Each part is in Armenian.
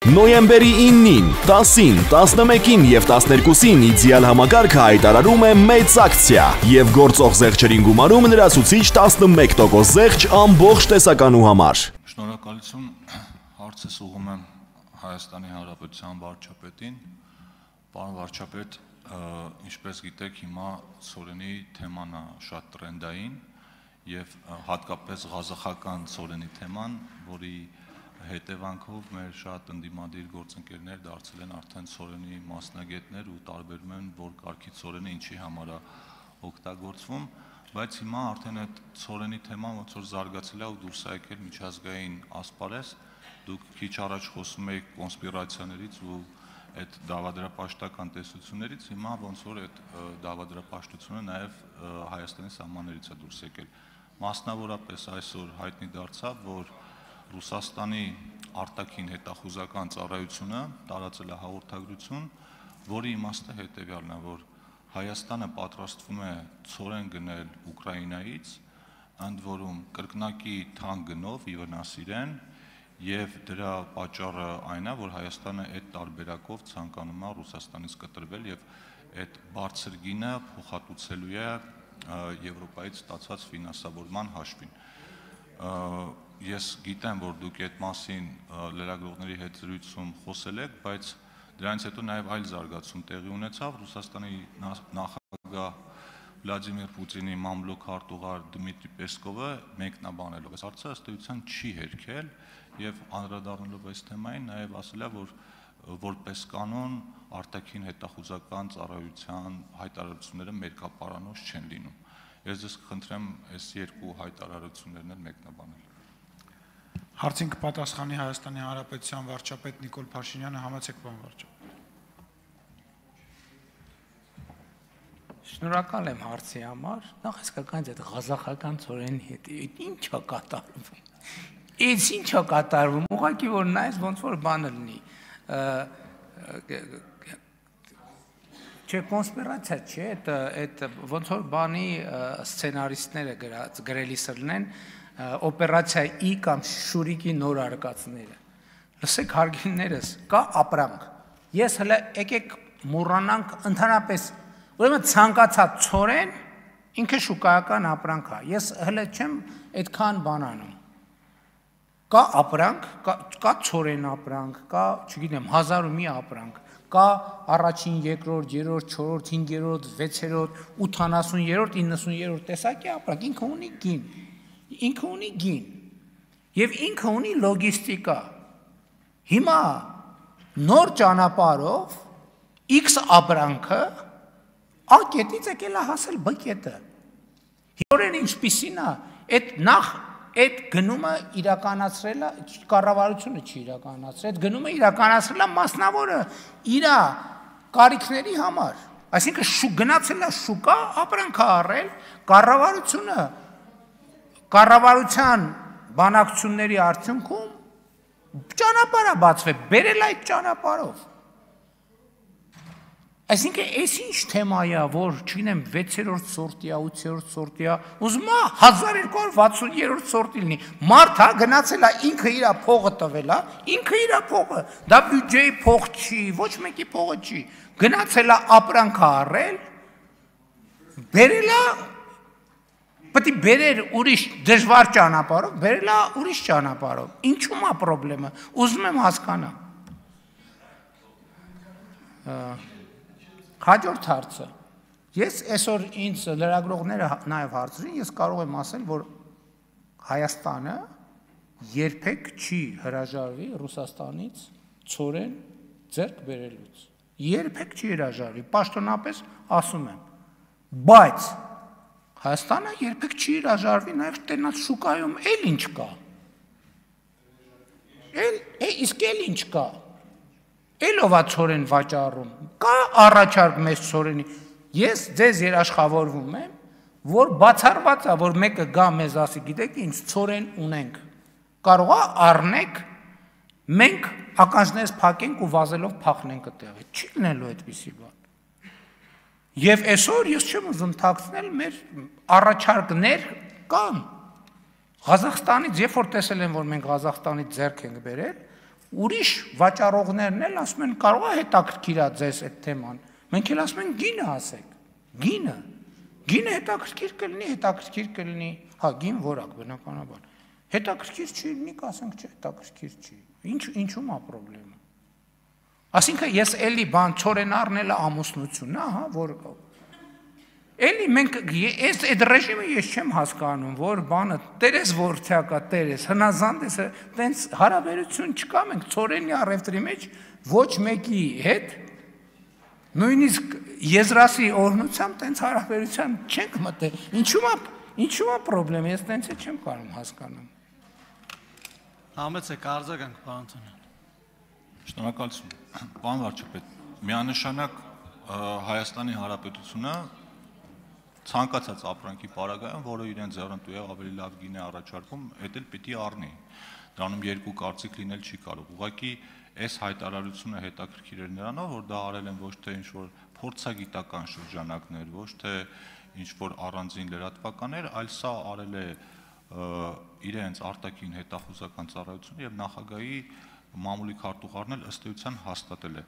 Նոյեմբերի 9-ին, 10-ին, 11-ին և 12-ին իդեալ համակարգը հայտարարում է մեծ ակցիա և գործող զեղչերին գումարում լրացուցիչ 11% զեղչ ամբողջ տեսականու համար։ Շնորհակալություն, հարցս ուղղում եմ Հայաստանի Հանրապետության վարչապետին։ Պարոն վարչապետ, ինչպես գիտեք, հիմա ցորենի թեման է շատ տրենդային և հատկապես ղազախական ցորենի թեման, որի հետևանքով մեր շատ ընդդիմադիր գործընկերներ դարձել են արդեն ցորենի մասնագետներ ու տարբերում են, որ կարգի ցորենը ինչի համար է օգտագործվում, բայց հիմա արդեն այդ ցորենի թեման ոնց որ զարգացել է ու դուրս է եկել միջազգային ասպարեզ, դուք քիչ առաջ խոսում եք կոնսպիրացիաներից ու այդ դավադրապաշտական տեսություններից, հիմա ոնց որ այդ դավադրապաշտությունը նաև Հայաստանի սահմաններից է դուրս եկել։ Մասնավորապես այսօր հայտնի դարձավ, որ Ռուսաստանի արտաքին հետախուզական ծառայությունը տարածել է հաղորդագրություն, որի իմաստը հետևյալն է, որ Հայաստանը պատրաստվում է ցորեն գնել Ուկրաինայից, ընդ որում կրկնակի թանկ գնով ի վնաս իրեն, և դրա պատճառը այն է, որ Հայաստանը այդ տարբերակով ցանկանում է Ռուսաստանից կտրվել և այդ բարձր գինը փոխհատուցելու է Եվրոպայից ստացած ֆինանսավորման հաշվին։ Ես գիտեմ, որ դուք այդ մասին լրագրողների հետ զրույցում խոսել եք, բայց դրանից հետո նաև այլ զարգացում տեղի ունեցավ։ Ռուսաստանի նախագահ Վլադիմիր Պուտինի մամլոք արտուղար Դմիտրի Պեսկովը մեկնաբանելով այս հարցը ըստ էության չի հերքել և անդրադառնալով այս թեմային նաև ասել է, որ որպես կանոն արտաքին հետախուզական ծառայության հայտարարությունները մերկապարանոց չեն լինում։ Ես ձեզ կխնդրեմ այս երկու հայտարարություններն էլ մեկնաբանել։ Հարցին կպատասխանի Հայաստանի Հանրապետության վարչապետ Նիկոլ Փաշինյանը, համեցեք պարոն վարչապետ։ Շնորհակալ եմ հարցի համար։ Նախ իսկական այդ ղազախական ցորենի հետ ինչ է կատարվում։ Ինչ է կատարվում, ուղղակի որ նայես ոնց որ բանը լինի։ Չէ, կոնսպիրացիա չէ, այդ ոնց որ բանի սցենարիստները գրելիս լինեն օպերացիա ի կամ շուրիկի նոր արկածները։ Լսեք հարգիններս, կա ապրանք։ Ես հələ եկեք մոռանանք ընդհանրապես, ուրեմն ցանկացած ցորեն ինքը շուկայական ապրանք է։ Ես հələ չեմ այդքան բան անում։ Կա ապրանք, կա ցորեն ապրանք, կա, չգիտեմ, 1000 ու մի ապրանք, կա առաջին, երկրորդ, երրորդ, չորրորդ, 5-րդ, 6-րդ, 80-րդ, 90-րդ տեսակի ապրանք, ինքը ունի գին։ Ինքը ունի գին և ինքը ունի լոգիստիկա։ Հիմա նոր ճանապարհով X ապրանքը A կետից եկել է հասել B կետը։ Հիմորեն ինչպիսին է, այդ նախ այդ գնումը իրականացրել է, կառավարությունը չի իրականացրել, այդ գնումը իրականացրել է մասնավորը իր կարիքների համար։ Այսինքն գնացել է շուկա, ապրանք է առել, կառավարության բանակցությունների արդյունքում ճանապարհ է բացվել, բերել այդ ճանապարհով։ Այսինքն այս ինչ թեմա է, որ չգիտեմ 6-րդ սորտի է, 8-րդ սորտի է, ուզում է 1260-րդ սորտի լինի։ Մարդ է գնացել է, ինքը իր փողը տվել է, ինքը իր փողը, դա բյուջեի փող չի, ոչ մեկի փողը չի։ Գնացել է ապրանք առել, բերել է, պետք է բերեր ուրիշ դժվար ճանապարհով, բերել է ուրիշ ճանապարհով։ Ինչու՞մ է խնդրումը, ուզում եմ հասկանալ։ Հաջորդ հարցը։ Ես այսօր ինձ լրագրողները նաև հարցրին, ես կարող եմ ասել, որ Հայաստանը երբեք չի հրաժարվի Ռուսաստանից ցորեն ձեռք բերելուց։ Երբեք չի հրաժարվի, պաշտոնապես ասում եմ։ Բայց Հայաստանը երբեք չի հրաժարվի նաև տենաց շուկայում էլ ինչ կա։ Իսկ էլ ինչ կա։ Էլով է ցորեն վաճառում, կա առաջարկ մեծ ցորենի։ Ես ձեզ երաշխավորվում եմ, որ բացառված է, որ մեկը գա մեզ ասի, գիտեք ինչ, ցորեն ունենք, կարող է առնեք, մենք ականջներս փակենք ու վազելով փախնենք այդտեղ։ Չի լինելու այդպիսի բան։ Եվ այսօր ես չեմ ուզում թաքցնել, մեր առաջարկներ կան։ Ղազախստանից, երբ որ տեսել են, որ մենք Ղազախստանից ձեռք ենք բերել, Ուրիշ վաճառողներն էլ ասում են կարող է հետաքրքիր է ձեզ այդ թեման։ Մենք էլ ասում ենք գինը ասեք։ Գինը հետաքրքիր կլինի, հա, գին որակ բնականաբար։ Հետաքրքիր չի լինի, կասենք չէ, հետաքրքիր չի։ Ինչու՞մ է խնդրեմը։ Այսինքն ես էլի բան ծորեն առնել ամուսնությունն, ահա, որ էլի մենք այդ ռեժիմը ես չեմ հասկանում, որ բանը տերես ворթյակա, տերես հնազանդ է, տենց հարաբերություն չկա, մենք ծորենի առևտրի մեջ ոչ մեկի հետ նույնիսկ եզրասի օրհնությամբ տենց հարաբերության չենք մտել։ Ինչու՞ է խնդրեմ, ես տենց չեմ կարող հասկանում։ Համեցեք արձագանք, պարոն Թոնյան։ Շնորհակալություն։ Պարոն վարչապետ, միանշանակ Հայաստանի Հանրապետությունը ցանկացած ապրանքի պարագայում, որը իրեն ձեռնտու է ավելի լավ գինե առաջարկում, դա էլ պիտի առնի։ Դրանում երկու կարծիք լինել չի կարող։ Ուղղակի այս հայտարարությունը հետաքրքիր էր նրանով, որ դա արել են ոչ թե ինչ-որ փորձագիտական շրջանակներ, ոչ թե ինչ-որ առանձին լրատվականներ, այլ սա արել է իրենց արտաքին հետախուզական ծառայությունը եւ նախագահի մամուլի քարտուղարն էլ ըստ էության հաստատել է։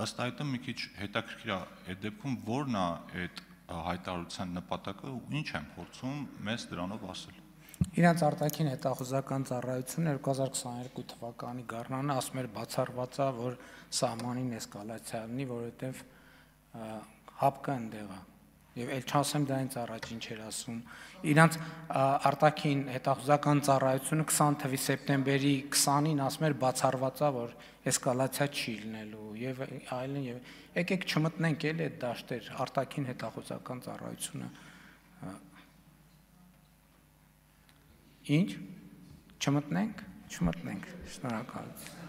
Ըստ այդմ մի քիչ հետաքրքիր է այդ դեպքում որն է այդ հայտարարության նպատակը ու ինչ են փորձում մեզ դրանով ասել։ Իրանց արտաքին հետախուզական ծառայությունը 2022 թվականի գարնանը ասում էր բացառված է, որ սահմանին էսկալացիա լինի, որովհետև հապկը ընդեղ է։ Եվ էլ չասեմ դա ինձ առաջ ինչ էր ասում։ Իրանց արտաքին հետախուզական ծառայությունը 20 թվականի սեպտեմբերի 20-ին ասում էր բացառված է, որ էսկալացիա չի լինելու եւ այլն եւ եկեք չմտնենք էլ այդ դաշտեր արտաքին հետախուզական ծառայությունը Ինչ չմտնենք, շնորհակալություն։